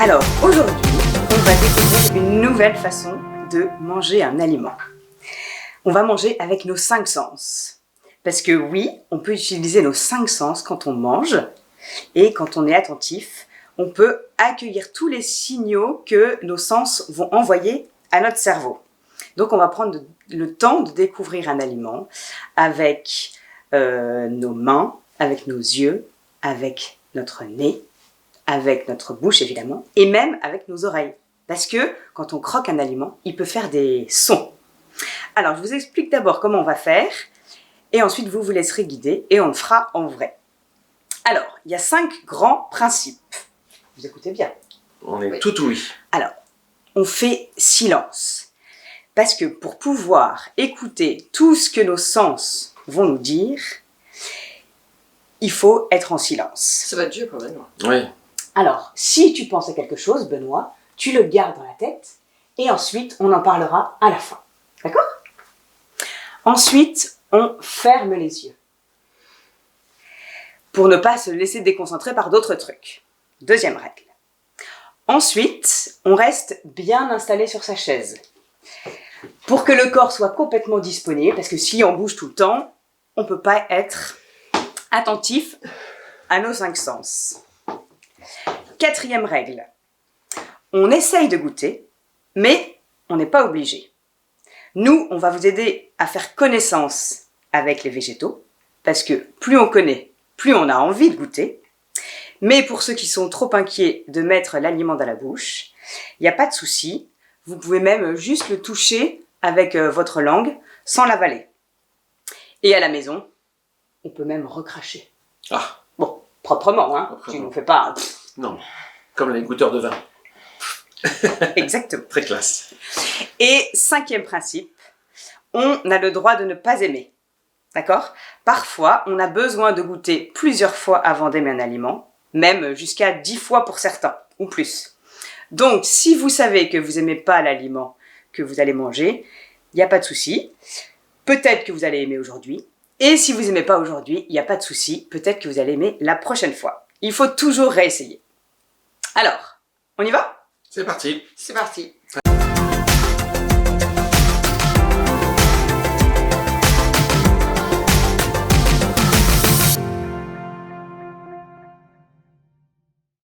Alors, aujourd'hui, on va découvrir une nouvelle façon de manger un aliment. On va manger avec nos 5 sens. Parce que oui, on peut utiliser nos 5 sens quand on mange. Et quand on est attentif, on peut accueillir tous les signaux que nos sens vont envoyer à notre cerveau. Donc, on va prendre le temps de découvrir un aliment avec nos mains, avec nos yeux, avec notre nez, avec notre bouche évidemment, et même avec nos oreilles. Parce que quand on croque un aliment, il peut faire des sons. Alors, je vous explique d'abord comment on va faire, et ensuite vous vous laisserez guider, et on le fera en vrai. Alors, il y a 5 grands principes. Vous écoutez bien. On est tout oui. Alors, on fait silence. Parce que pour pouvoir écouter tout ce que nos sens vont nous dire, il faut être en silence. Ça va être dur quand même. Oui. Alors, si tu penses à quelque chose, Benoît, tu le gardes dans la tête et ensuite, on en parlera à la fin. D'accord ? Ensuite, on ferme les yeux pour ne pas se laisser déconcentrer par d'autres trucs. Deuxième règle. Ensuite, on reste bien installé sur sa chaise pour que le corps soit complètement disponible, parce que si on bouge tout le temps, on ne peut pas être attentif à nos 5 sens. 4e règle. On essaye de goûter, mais on n'est pas obligé. Nous, on va vous aider à faire connaissance avec les végétaux, parce que plus on connaît, plus on a envie de goûter. Mais pour ceux qui sont trop inquiets de mettre l'aliment dans la bouche, il n'y a pas de souci. Vous pouvez même juste le toucher avec votre langue, sans l'avaler. Et à la maison, on peut même recracher. Ah. Bon, proprement, hein. Proprement. Tu ne fais pas... Non, comme les goûteurs de vin. Exactement. Très classe. Et 5e principe, on a le droit de ne pas aimer. D'accord ? Parfois, on a besoin de goûter plusieurs fois avant d'aimer un aliment, même jusqu'à 10 fois pour certains, ou plus. Donc, si vous savez que vous n'aimez pas l'aliment que vous allez manger, il n'y a pas de souci. Peut-être que vous allez aimer aujourd'hui. Et si vous n'aimez pas aujourd'hui, il n'y a pas de souci. Peut-être que vous allez aimer la prochaine fois. Il faut toujours réessayer. Alors, on y va ? C'est parti. C'est parti.